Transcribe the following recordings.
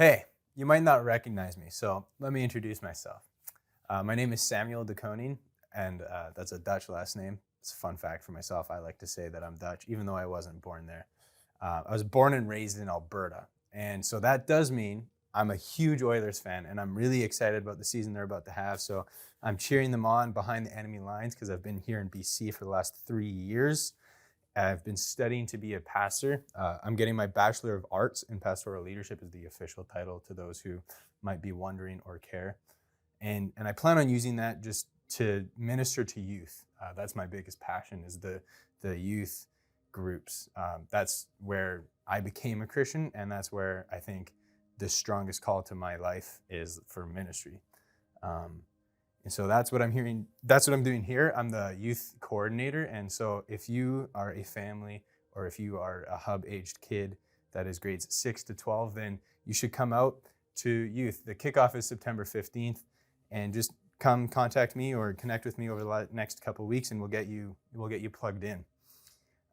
Hey, you might not recognize me, so let me introduce myself. My name is Samuel de Koning, and that's a Dutch last name. It's a fun fact for myself. I like to say that I'm Dutch, even though I wasn't born there. I was born and raised in Alberta, and so that does mean I'm a huge Oilers fan, and I'm really excited about the season they're about to have. So I'm cheering them on behind the enemy lines because I've been here in BC for the last 3 years. I've been studying to be a pastor. I'm getting my Bachelor of Arts in Pastoral Leadership is the official title to those who might be wondering or care. And I plan on using that just to minister to youth. That's my biggest passion is the youth groups. That's where I became a Christian, and that's where I think the strongest call to my life is for ministry. And so that's what I'm hearing. That's what I'm doing here. I'm the youth coordinator. And so if you are a family or if you are a hub aged kid that is grades 6 to 12, then you should come out to youth. The kickoff is September 15th, and just come contact me or connect with me over the next couple of weeks, and we'll get you plugged in.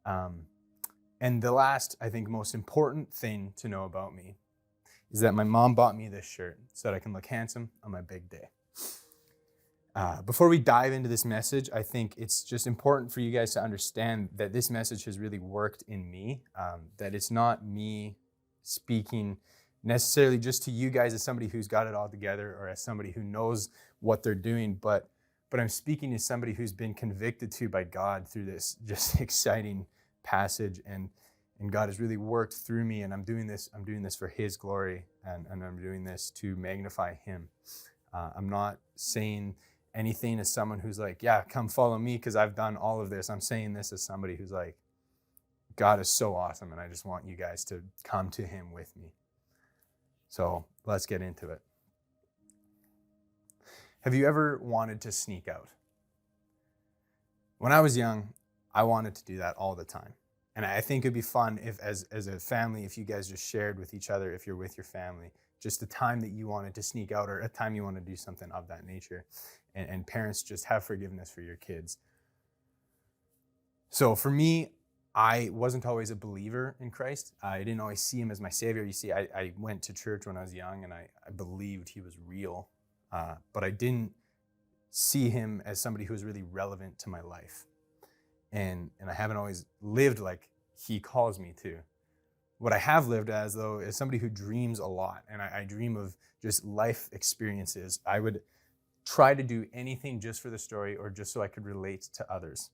And the last, I think, most important thing to know about me is that my mom bought me this shirt so that I can look handsome on my big day. Before we dive into this message, I think it's just important for you guys to understand that this message has really worked in me, that it's not me speaking necessarily just to you guys as somebody who's got it all together or as somebody who knows what they're doing, but I'm speaking as somebody who's been convicted to by God through this just exciting passage, and God has really worked through me, and I'm doing this for His glory, and I'm doing this to magnify Him. I'm not saying anything as someone who's like, yeah, come follow me because I've done all of this. I'm saying this as somebody who's like, God is so awesome, and I just want you guys to come to Him with me. So let's get into it. Have you ever wanted to sneak out? When I was young, I wanted to do that all the time. And I think it'd be fun if, as a family, if you guys just shared with each other, if you're with your family, just the time that you wanted to sneak out or a time you want to do something of that nature. And parents, just have forgiveness for your kids. So for me, I wasn't always a believer in Christ. I didn't always see Him as my Savior. You see, I went to church when I was young, and I believed He was real, but I didn't see Him as somebody who was really relevant to my life. And I haven't always lived like He calls me to. What I have lived as, though, is somebody who dreams a lot, and I dream of just life experiences. I would try to do anything just for the story or just so I could relate to others.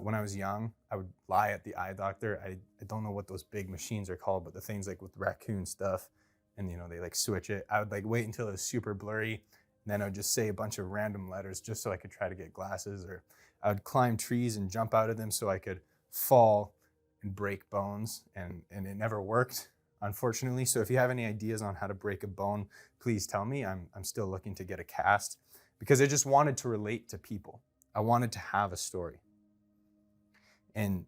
When I was young, I would lie at the eye doctor. I don't know what those big machines are called, but the things like with raccoon stuff, and they like switch it. I would like wait until it was super blurry, and then I would just say a bunch of random letters just so I could try to get glasses. Or I would climb trees and jump out of them so I could fall and break bones, and it never worked, unfortunately. So if you have any ideas on how to break a bone, please tell me. I'm still looking to get a cast because I just wanted to relate to people. I wanted to have a story. And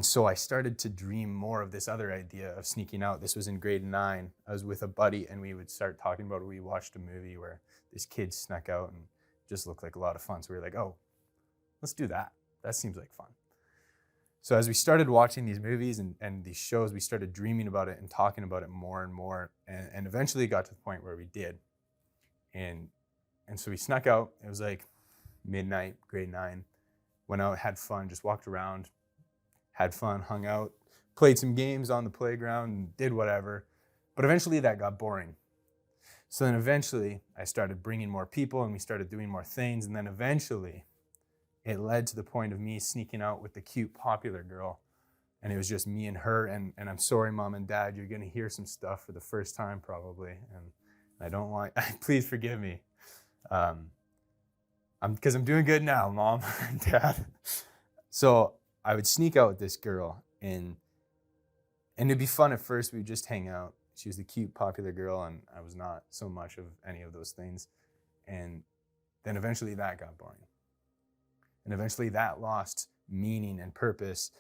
so I started to dream more of this other idea of sneaking out. This was in grade 9. I was with a buddy, and we would start talking about it. We watched a movie where this kid snuck out and just looked like a lot of fun. So we were like, oh, let's do that. That seems like fun. So as we started watching these movies and these shows, we started dreaming about it and talking about it more and more. And eventually it got to the point where we did. And so we snuck out. It was like midnight, grade 9. Went out, had fun, just walked around, had fun, hung out, played some games on the playground, and did whatever. But eventually that got boring. So then eventually I started bringing more people, and we started doing more things. And then eventually it led to the point of me sneaking out with the cute, popular girl. And it was just me and her. And I'm sorry, Mom and Dad, you're going to hear some stuff for the first time probably. And I don't want, please forgive me. Because I'm doing good now, Mom and Dad. So I would sneak out with this girl, and it'd be fun at first. We would just hang out. She was the cute, popular girl, and I was not so much of any of those things. And then eventually that got boring. And eventually that lost meaning and purpose.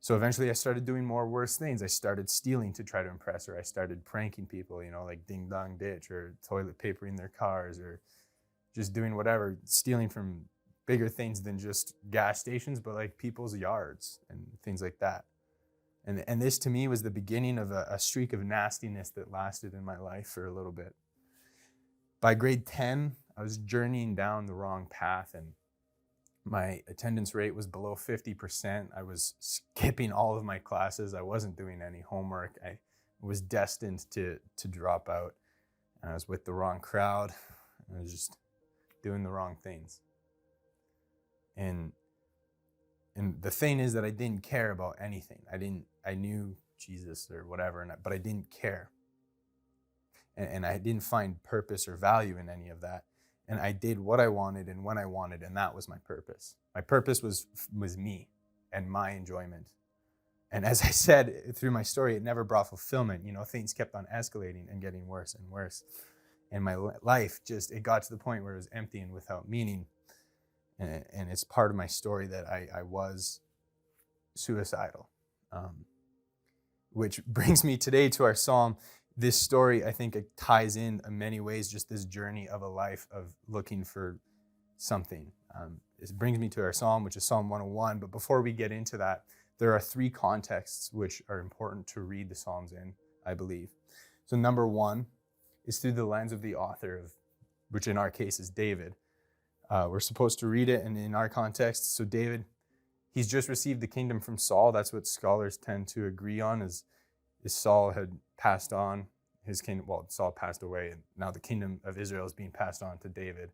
So eventually I started doing more worse things. I started stealing to try to impress her. I started pranking people, like ding dong ditch or toilet papering their cars or just doing whatever, stealing from bigger things than just gas stations, but like people's yards and things like that. And this to me was the beginning of a streak of nastiness that lasted in my life for a little bit. By grade 10, I was journeying down the wrong path, and my attendance rate was below 50%. I was skipping all of my classes. I wasn't doing any homework. I was destined to drop out. And I was with the wrong crowd. I was just doing the wrong things. And the thing is that I didn't care about anything. I knew Jesus or whatever, but I didn't care. And I didn't find purpose or value in any of that. And I did what I wanted and when I wanted, and that was my purpose. My purpose was me and my enjoyment. And as I said through my story, it never brought fulfillment. Things kept on escalating and getting worse and worse. And my life it got to the point where it was empty and without meaning. And it's part of my story that I was suicidal. Which brings me today to our psalm. This story, I think, it ties in many ways, just this journey of a life of looking for something. It brings me to our psalm, which is Psalm 101. But before we get into that, there are three contexts which are important to read the Psalms in, I believe. So number one is through the lens of the author, which in our case is David. We're supposed to read it, and in our context, so David, he's just received the kingdom from Saul. That's what scholars tend to agree on, is Saul had passed on his kingdom. Well, Saul passed away, and now the kingdom of Israel is being passed on to David.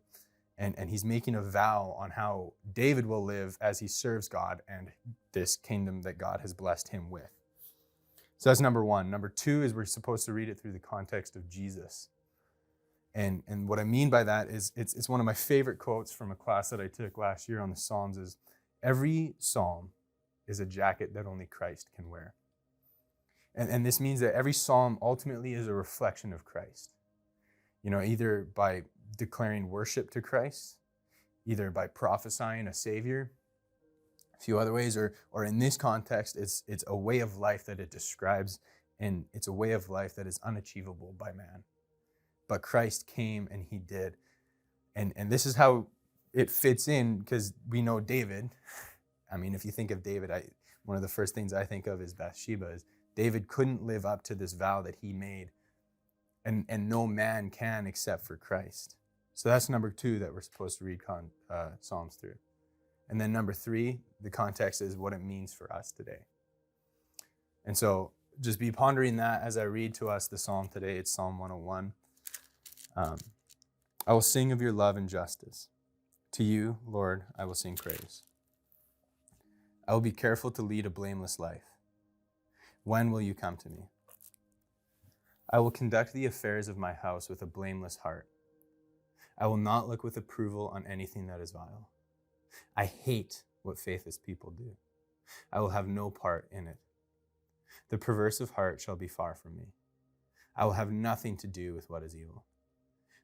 And he's making a vow on how David will live as he serves God and this kingdom that God has blessed him with. So that's number one. Number two is we're supposed to read it through the context of Jesus. And what I mean by that is it's one of my favorite quotes from a class that I took last year on the Psalms is, every psalm is a jacket that only Christ can wear. And this means that every psalm ultimately is a reflection of Christ. Either by declaring worship to Christ, either by prophesying a Savior, a few other ways, or in this context, it's a way of life that it describes, and it's a way of life that is unachievable by man. But Christ came and he did. And this is how it fits in, because we know David. I mean, if you think of David, one of the first things I think of is Bathsheba. Is David couldn't live up to this vow that he made, and no man can except for Christ. So that's number two that we're supposed to read Psalms through. And then number three, the context is what it means for us today. And so just be pondering that as I read to us the psalm today. It's Psalm 101. I will sing of your love and justice. To you, Lord, I will sing praise. I will be careful to lead a blameless life. When will you come to me? I will conduct the affairs of my house with a blameless heart. I will not look with approval on anything that is vile. I hate what faithless people do. I will have no part in it. The perverse of heart shall be far from me. I will have nothing to do with what is evil.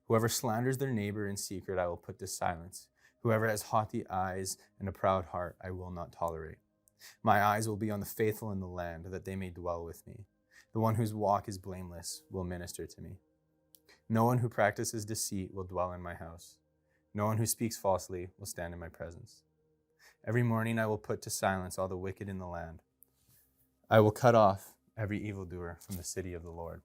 Whoever slanders their neighbor in secret, I will put to silence. Whoever has haughty eyes and a proud heart, I will not tolerate. My eyes will be on the faithful in the land, that they may dwell with me. The one whose walk is blameless will minister to me. No one who practices deceit will dwell in my house. No one who speaks falsely will stand in my presence. Every morning I will put to silence all the wicked in the land. I will cut off every evildoer from the city of the Lord.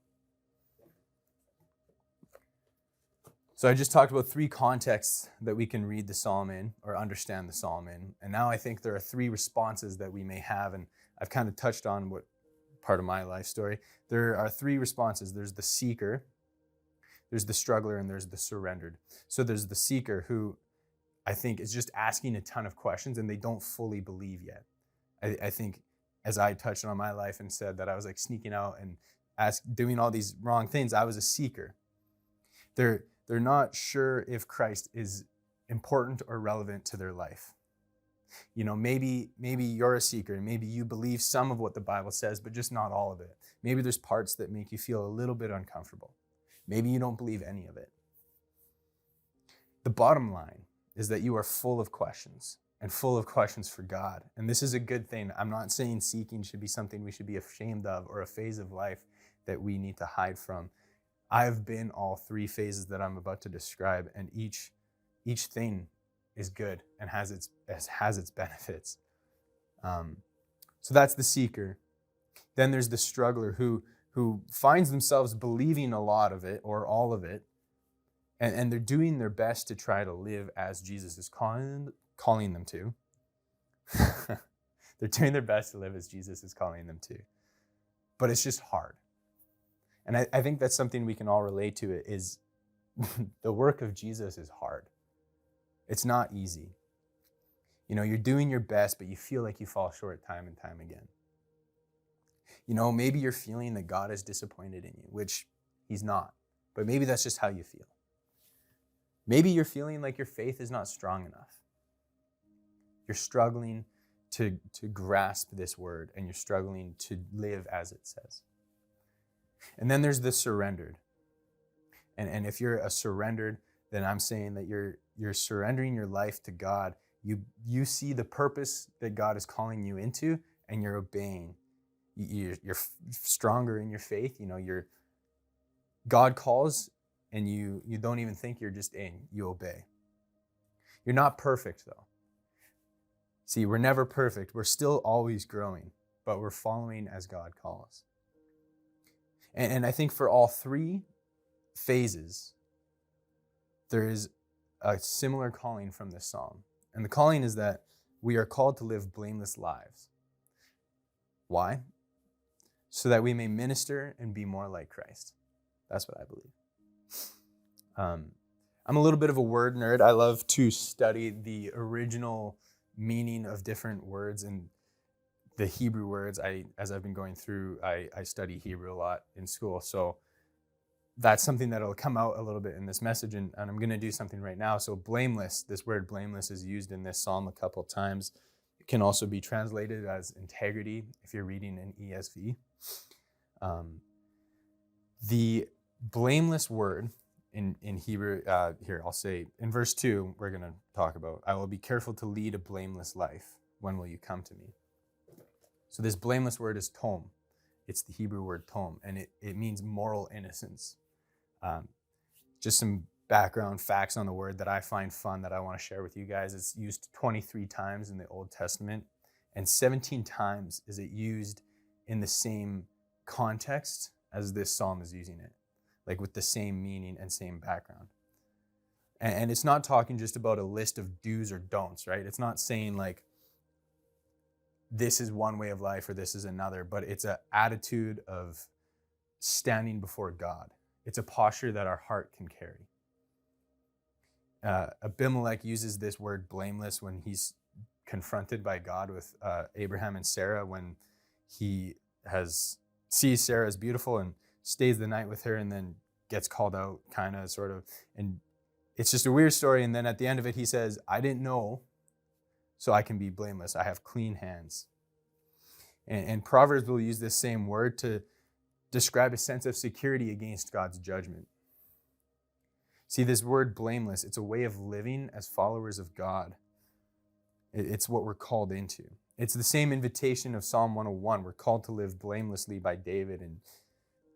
So I just talked about three contexts that we can read the psalm in or understand the psalm in. And now I think there are three responses that we may have. And I've kind of touched on what part of my life story. There are three responses. There's the seeker, there's the struggler, and there's the surrendered. So there's the seeker, who I think is just asking a ton of questions and they don't fully believe yet. I think as I touched on my life and said that I was like sneaking out and doing all these wrong things, I was a seeker. They're not sure if Christ is important or relevant to their life. Maybe you're a seeker and maybe you believe some of what the Bible says, but just not all of it. Maybe there's parts that make you feel a little bit uncomfortable. Maybe you don't believe any of it. The bottom line is that you are full of questions and full of questions for God. And this is a good thing. I'm not saying seeking should be something we should be ashamed of or a phase of life that we need to hide from. I've been all three phases that I'm about to describe, and each thing is good and has its benefits. So that's the seeker. Then there's the struggler who finds themselves believing a lot of it or all of it, and they're doing their best to try to live as Jesus is calling them to. They're doing their best to live as Jesus is calling them to. But it's just hard. And I think that's something we can all relate to, is the work of Jesus is hard. It's not easy. You're doing your best, but you feel like you fall short time and time again. Maybe you're feeling that God is disappointed in you, which he's not. But maybe that's just how you feel. Maybe you're feeling like your faith is not strong enough. You're struggling to grasp this word, and you're struggling to live as it says. And then there's the surrendered. And if you're a surrendered, then I'm saying that you're surrendering your life to God. You see the purpose that God is calling you into, and you're obeying. You're stronger in your faith. God calls, and you don't even think, you're just in. You obey. You're not perfect, though. See, we're never perfect. We're still always growing, but we're following as God calls. And I think for all three phases, there is a similar calling from this psalm. And the calling is that we are called to live blameless lives. Why? So that we may minister and be more like Christ. That's what I believe. I'm a little bit of a word nerd. I love to study the original meaning of different words and the Hebrew words. As I've been going through, I study Hebrew a lot in school. So that's something that'll come out a little bit in this message, and I'm going to do something right now. So blameless, this word blameless is used in this psalm a couple of times. It can also be translated as integrity if you're reading an ESV. The blameless word in Hebrew, here, I'll say, in verse 2, we're going to talk about, I will be careful to lead a blameless life. When will you come to me? So this blameless word is tom. It's the Hebrew word tom, and it means moral innocence. Just some background facts on the word that I find fun that I want to share with you guys. It's used 23 times in the Old Testament, and 17 times is it used in the same context as this psalm is using it, like with the same meaning and same background. And it's not talking just about a list of do's or don'ts, right? It's not saying like, this is one way of life or this is another, but it's an attitude of standing before God. It's a posture that our heart can carry. Abimelech uses this word blameless when he's confronted by God with Abraham and Sarah, when he sees Sarah as beautiful and stays the night with her and then gets called out, kind of, sort of. And it's just a weird story. And then at the end of it, he says, I didn't know, so I can be blameless. I have clean hands. And Proverbs will use this same word to describe a sense of security against God's judgment. See, this word blameless, it's a way of living as followers of God. It's what we're called into. It's the same invitation of Psalm 101. We're called to live blamelessly by David,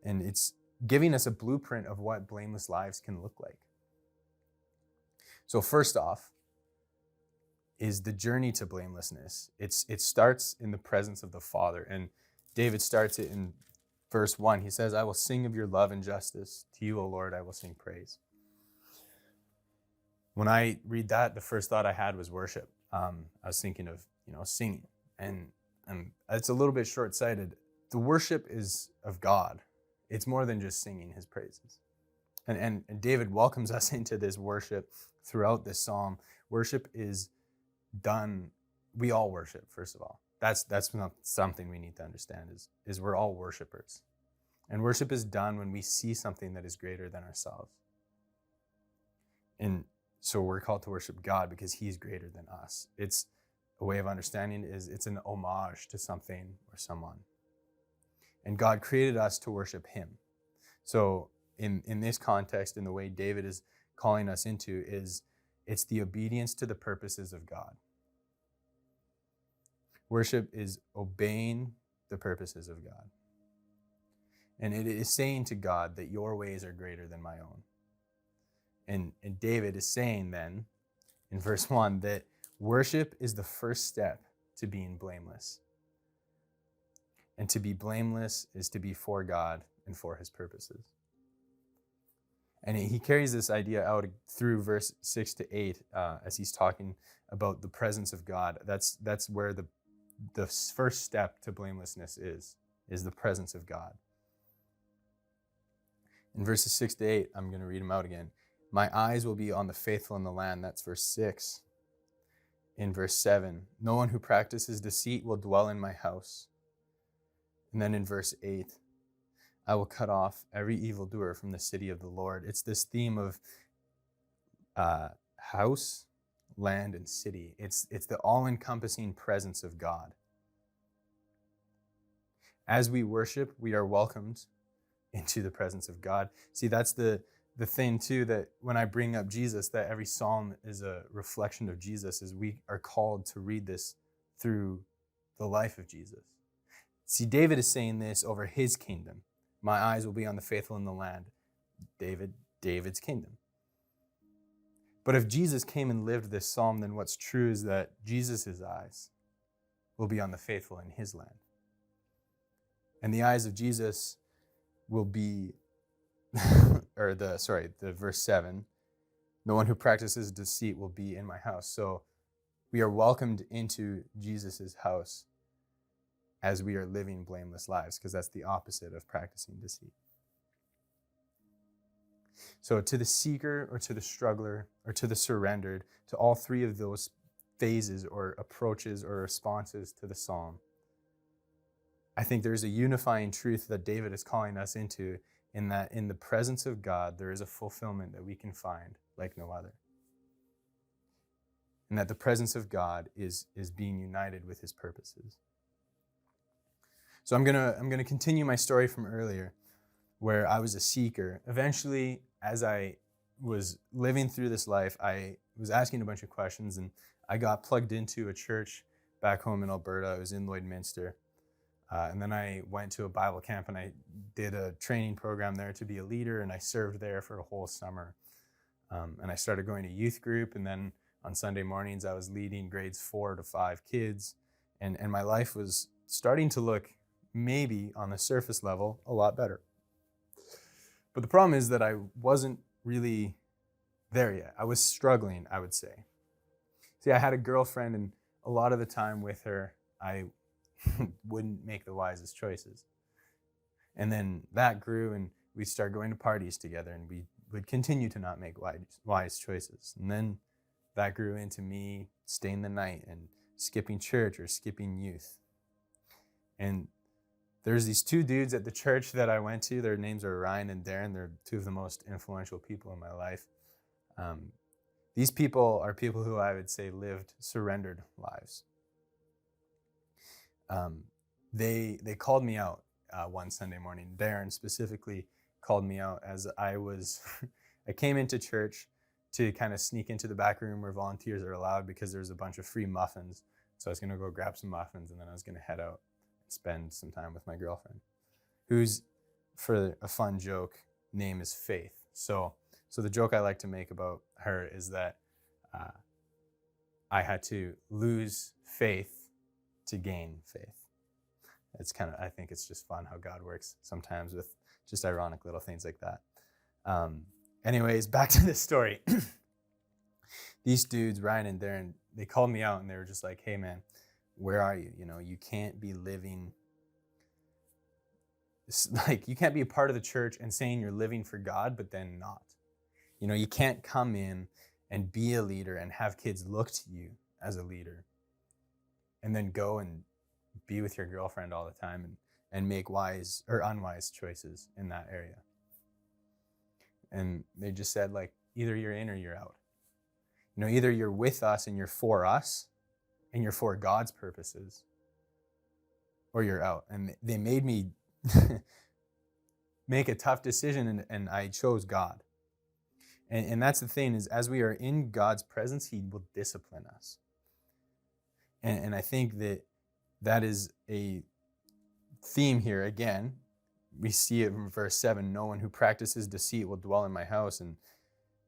and it's giving us a blueprint of what blameless lives can look like. So first off is the journey to blamelessness. It starts in the presence of the Father, and David starts it in verse 1. He says, I will sing of your love and justice. To you, O Lord, I will sing praise. When I read that, the first thought I had was worship. I was thinking of, singing. And it's a little bit short-sighted. The worship is of God. It's more than just singing his praises. And David welcomes us into this worship throughout this psalm. Worship is done. We all worship, first of all. That's not something we need to understand, is we're all worshipers. And worship is done when we see something that is greater than ourselves. And so we're called to worship God because he's greater than us. It's a way of understanding is it's an homage to something or someone. And God created us to worship him. So in this context, in the way David is calling us into, it's the obedience to the purposes of God. Worship is obeying the purposes of God. And it is saying to God that your ways are greater than my own. And David is saying then, in verse 1, that worship is the first step to being blameless. And to be blameless is to be for God and for his purposes. And he carries this idea out through verse 6 to 8 as he's talking about the presence of God. That's where the first step to blamelessness is the presence of God. In verses 6 to 8, I'm going to read them out again. My eyes will be on the faithful in the land. That's verse 6. In verse 7, no one who practices deceit will dwell in my house. And then in verse 8, I will cut off every evildoer from the city of the Lord. It's this theme of house, land, and city. It's the all-encompassing presence of God. As we worship, we are welcomed into the presence of God. See, that's the thing too, that when I bring up Jesus, that every psalm is a reflection of Jesus, is we are called to read this through the life of Jesus. See, David is saying this over his kingdom. My eyes will be on the faithful in the land. David's kingdom. But if Jesus came and lived this psalm, then what's true is that Jesus' eyes will be on the faithful in his land. And the eyes of Jesus will be, the verse 7, no one who practices deceit will be in my house. So we are welcomed into Jesus' house as we are living blameless lives, because that's the opposite of practicing deceit. So to the seeker or to the struggler or to the surrendered, to all three of those phases or approaches or responses to the psalm, I think there's a unifying truth that David is calling us into, in that in the presence of God, there is a fulfillment that we can find like no other. And that the presence of God is being united with his purposes. So I'm gonna continue my story from earlier, where I was a seeker. Eventually, as I was living through this life, I was asking a bunch of questions, and I got plugged into a church back home in Alberta. I was in Lloydminster. And then I went to a Bible camp, and I did a training program there to be a leader, and I served there for a whole summer. And I started going to youth group, and then on Sunday mornings, I was leading grades 4 to 5 kids, and my life was starting to look, maybe on the surface level, a lot better. But the problem is that I wasn't really there yet. I was struggling, I would say. See, I had a girlfriend, and a lot of the time with her, I wouldn't make the wisest choices. And then that grew, and we'd start going to parties together, and we would continue to not make wise choices. And then that grew into me staying the night and skipping church or skipping youth. And there's these 2 dudes at the church that I went to. Their names are Ryan and Darren. They're 2 of the most influential people in my life. These people are people who I would say lived surrendered lives. They called me out one Sunday morning. Darren specifically called me out as I came into church to kind of sneak into the back room where volunteers are allowed, because there's a bunch of free muffins. So I was going to go grab some muffins, and then I was going to head out and spend some time with my girlfriend, whose, for a fun joke, name is Faith. So the joke I like to make about her is that I had to lose faith to gain faith. It's I think it's just fun how God works sometimes with just ironic little things like that. Anyways, back to this story. These dudes, Ryan and Darren, they called me out, and they were just like, hey man, where are you? You can't be living, you can't be a part of the church and saying you're living for God, but then not. You can't come in and be a leader and have kids look to you as a leader, and then go and be with your girlfriend all the time and make wise or unwise choices in that area. And they just said, either you're in or you're out. Either you're with us and you're for us and you're for God's purposes, or you're out. And they made me make a tough decision, and I chose God. And that's the thing, is as we are in God's presence, he will discipline us. And I think that is a theme here. Again, we see it in verse 7, no one who practices deceit will dwell in my house, and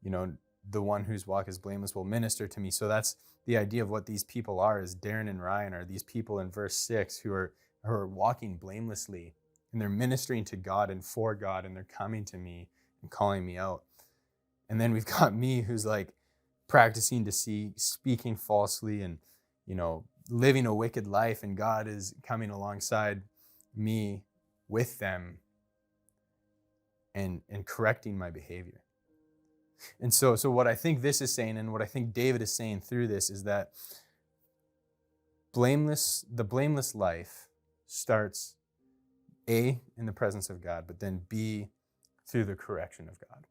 the one whose walk is blameless will minister to me. So that's the idea of what these people are, is Darren and Ryan are these people in verse 6 who are are walking blamelessly, and they're ministering to God and for God, and they're coming to me and calling me out. And then we've got me who's like practicing deceit, speaking falsely, and, living a wicked life, and God is coming alongside me with them and correcting my behavior. And so what I think this is saying, and what I think David is saying through this, is that the blameless life starts A, in the presence of God, but then B, through the correction of God.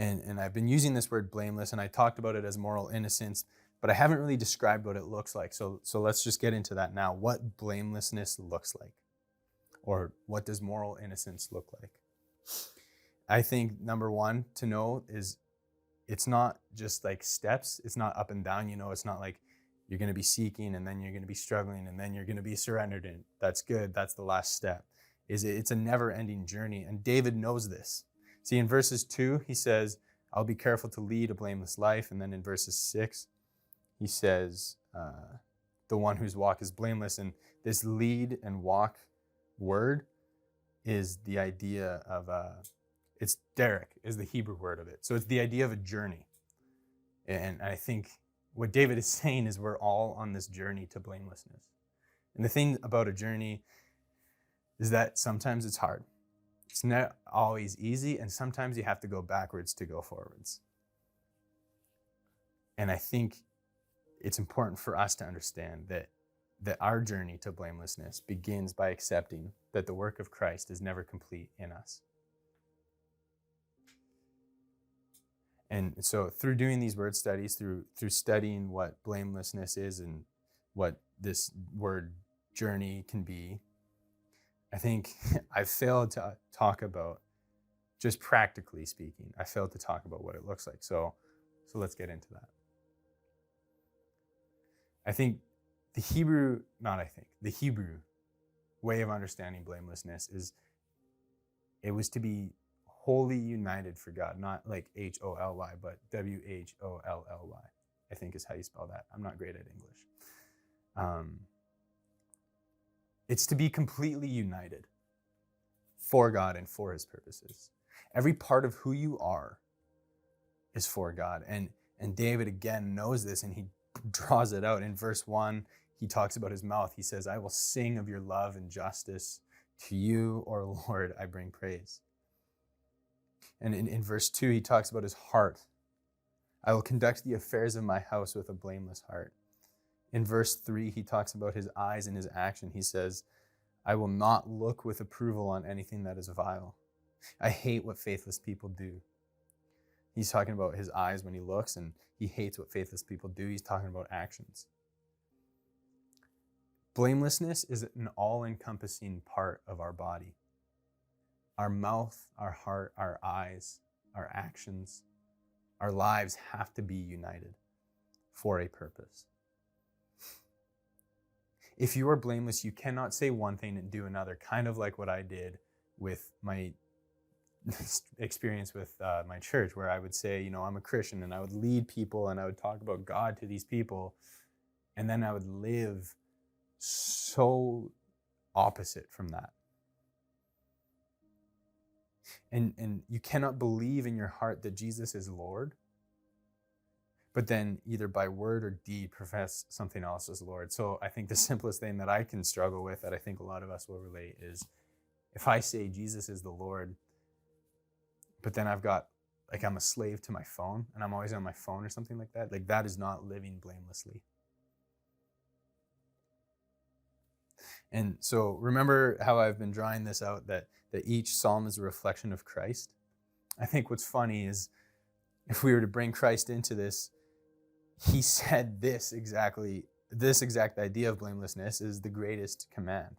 And I've been using this word blameless, and I talked about it as moral innocence, but I haven't really described what it looks like. So let's just get into that now. What blamelessness looks like, or what does moral innocence look like? I think number one to know is it's not just like steps. It's not up and down. It's not like you're going to be seeking and then you're going to be struggling and then you're going to be surrendered. And that's good. That's the last step. It's a never-ending journey. And David knows this. See, in verses 2, he says, I'll be careful to lead a blameless life. And then in verses 6, he says, the one whose walk is blameless. And this lead and walk word is the idea of, it's derek is the Hebrew word of it. So it's the idea of a journey. And I think what David is saying is we're all on this journey to blamelessness. And the thing about a journey is that sometimes it's hard. It's not always easy, and sometimes you have to go backwards to go forwards. And I think it's important for us to understand that our journey to blamelessness begins by accepting that the work of Christ is never complete in us. And so through doing these word studies, through studying what blamelessness is and what this word journey can be, I think I've failed to talk about, just practically speaking, I failed to talk about what it looks like. So let's get into that. The Hebrew way of understanding blamelessness is it was to be wholly united for God, not like H-O-L-Y, but W-H-O-L-L-Y, I think is how you spell that. I'm not great at English. It's to be completely united for God and for his purposes. Every part of who you are is for God. And David, again, knows this, and he draws it out. In verse 1, he talks about his mouth. He says, I will sing of your love and justice. To you, O Lord, I bring praise. And in verse 2, he talks about his heart. I will conduct the affairs of my house with a blameless heart. In verse 3, he talks about his eyes and his action. He says, I will not look with approval on anything that is vile. I hate what faithless people do. He's talking about his eyes when he looks, and he hates what faithless people do. He's talking about actions. Blamelessness is an all-encompassing part of our body. Our mouth, our heart, our eyes, our actions, our lives have to be united for a purpose. If you are blameless, you cannot say one thing and do another, kind of like what I did with my experience with my church, where I would say, I'm a Christian, and I would lead people and I would talk about God to these people, and then I would live so opposite from that. And you cannot believe in your heart that Jesus is Lord, but then either by word or deed profess something else as Lord. So I think the simplest thing that I can struggle with, that I think a lot of us will relate, is if I say Jesus is the Lord, but then I'm a slave to my phone, and I'm always on my phone or something like that. Like, that is not living blamelessly. And so remember how I've been drawing this out, that each psalm is a reflection of Christ. I think what's funny is, if we were to bring Christ into this, he said this exact idea of blamelessness is the greatest command.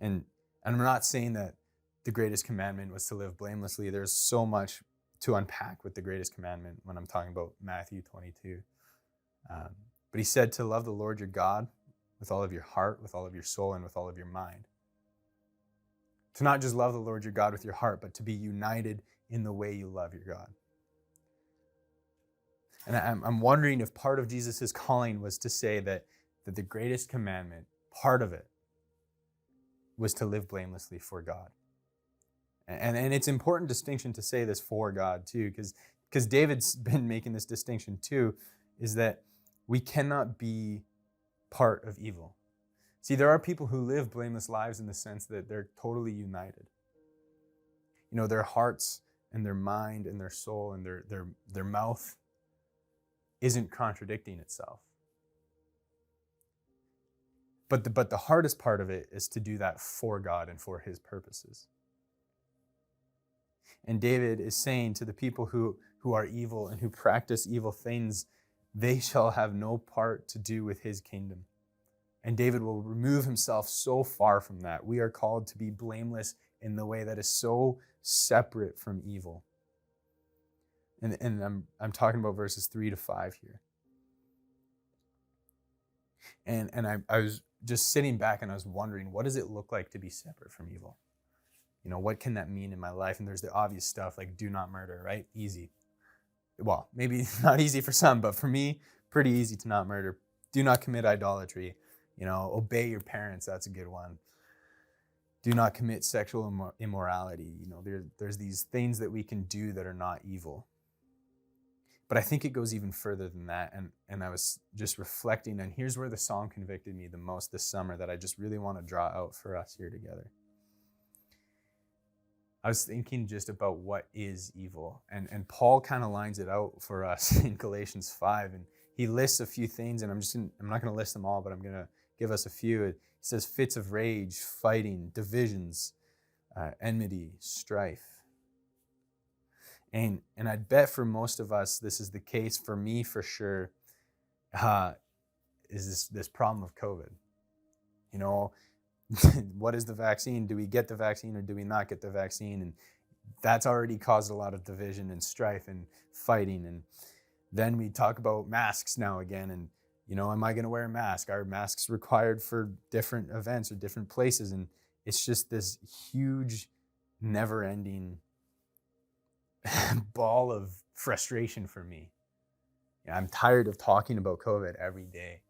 And I'm not saying that the greatest commandment was to live blamelessly. There's so much to unpack with the greatest commandment when I'm talking about Matthew 22. But he said to love the Lord your God with all of your heart, with all of your soul, and with all of your mind. To not just love the Lord your God with your heart, but to be united in the way you love your God. And I'm wondering if part of Jesus' calling was to say that that the greatest commandment, part of it, was to live blamelessly for God. And it's an important distinction to say this for God too, because David's been making this distinction too, is that we cannot be part of evil. See, there are people who live blameless lives in the sense that they're totally united. You know, their hearts and their mind and their soul and their mouth isn't contradicting itself. But the hardest part of it is to do that for God and for his purposes. And David is saying to the people who are evil and who practice evil things, they shall have no part to do with his kingdom. And David will remove himself so far from that. We are called to be blameless in the way that is so separate from evil. And I'm talking about verses 3-5 here. And I was just sitting back and I was wondering, what does it look like to be separate from evil? You know, what can that mean in my life? And there's the obvious stuff like do not murder, right? Easy. Well, maybe not easy for some, but for me, pretty easy to not murder. Do not commit idolatry. You know, obey your parents. That's a good one. Do not commit sexual immorality. You know, there's these things that we can do that are not evil. But I think it goes even further than that. And I was just reflecting, and here's where the psalm convicted me the most this summer that I just really want to draw out for us here together. I was thinking just about what is evil. And Paul kind of lines it out for us in Galatians 5. And he lists a few things, and I'm not going to list them all, but I'm going to give us a few. It says fits of rage, fighting, divisions, enmity, strife. And I'd bet for most of us, this is the case. For me, for sure, is this problem of COVID. You know, what is the vaccine? Do we get the vaccine or do we not get the vaccine? And that's already caused a lot of division and strife and fighting. And then we talk about masks now again. And, you know, am I going to wear a mask? Are masks required for different events or different places? And it's just this huge, never-ending ball of frustration for me. I'm tired of talking about COVID every day.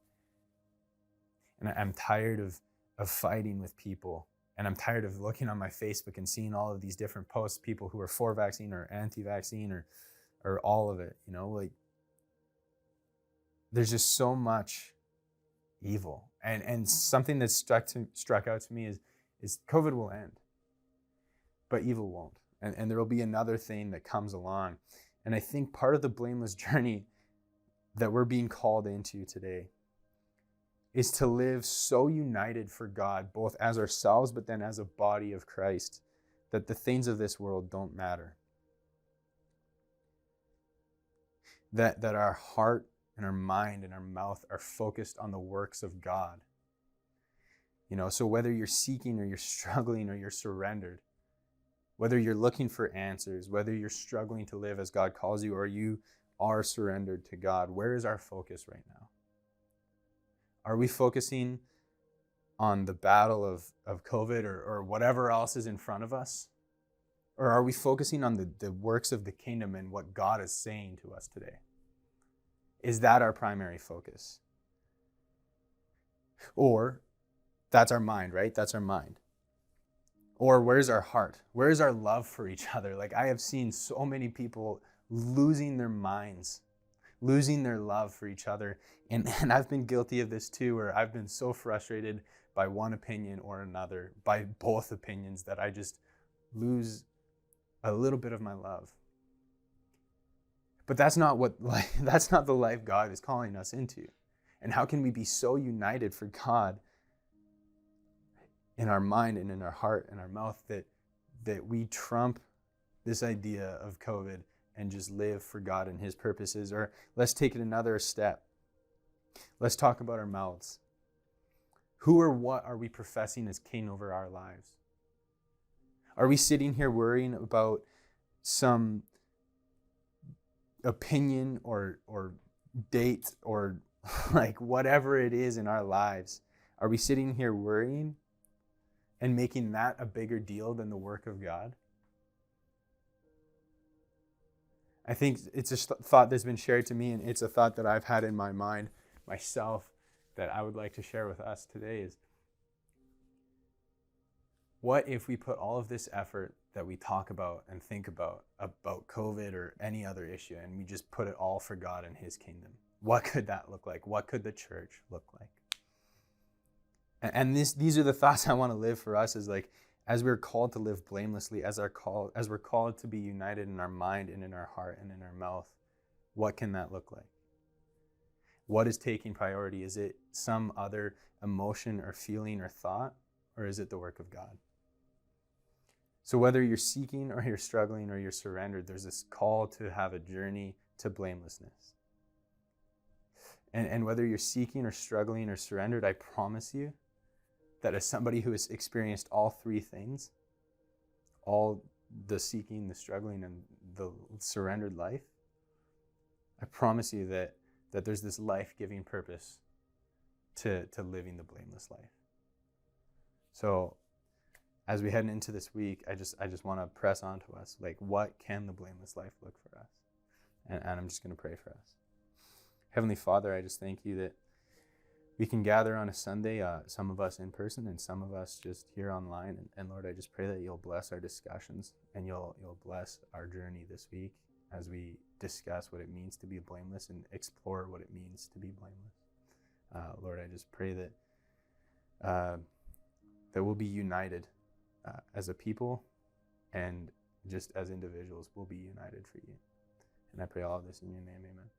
And I'm tired of fighting with people. And I'm tired of looking on my Facebook and seeing all of these different posts, people who are for vaccine or anti-vaccine or all of it, you know, like there's just so much evil. And something that struck out to me is COVID will end, but evil won't. And there will be another thing that comes along. And I think part of the blameless journey that we're being called into today is to live so united for God, both as ourselves, but then as a body of Christ, that the things of this world don't matter. That our heart and our mind and our mouth are focused on the works of God. You know, so whether you're seeking or you're struggling or you're surrendered, whether you're looking for answers, whether you're struggling to live as God calls you, or you are surrendered to God, where is our focus right now? Are we focusing on the battle of COVID or whatever else is in front of us? Or are we focusing on the works of the kingdom and what God is saying to us today? Is that our primary focus? Or that's our mind, right? That's our mind. Or where's our heart? Where's our love for each other? Like I have seen so many people losing their minds, losing their love for each other. And I've been guilty of this too, where I've been so frustrated by one opinion or another, by both opinions, that I just lose a little bit of my love. But that's not the life God is calling us into. And how can we be so united for God in our mind and in our heart and our mouth that we trump this idea of COVID and just live for God and his purposes? Or let's take it another step. Let's talk about our mouths. Who or what are we professing as king over our lives? Are we sitting here worrying about some opinion or date or like whatever it is in our lives? Are we sitting here worrying and making that a bigger deal than the work of God? I think it's a thought that's been shared to me, and it's a thought that I've had in my mind myself that I would like to share with us today is, what if we put all of this effort that we talk about and think about COVID or any other issue, and we just put it all for God and his kingdom? What could that look like? What could the church look like? And these are the thoughts I want to live for us, is like, as we're called to live blamelessly, as we're called to be united in our mind and in our heart and in our mouth, what can that look like? What is taking priority? Is it some other emotion or feeling or thought, or is it the work of God? So whether you're seeking or you're struggling or you're surrendered, there's this call to have a journey to blamelessness. And whether you're seeking or struggling or surrendered, I promise you that as somebody who has experienced all three things, all the seeking, the struggling, and the surrendered life, I promise you that there's this life-giving purpose to living the blameless life. So as we head into this week, I just want to press on to us, like, what can the blameless life look for us? And I'm just going to pray for us. Heavenly Father, I just thank you that we can gather on a Sunday, some of us in person and some of us just here online. And Lord, I just pray that you'll bless our discussions and you'll bless our journey this week as we discuss what it means to be blameless and explore what it means to be blameless. Lord, I just pray that we'll be united as a people, and just as individuals, we'll be united for you. And I pray all of this in your name, amen.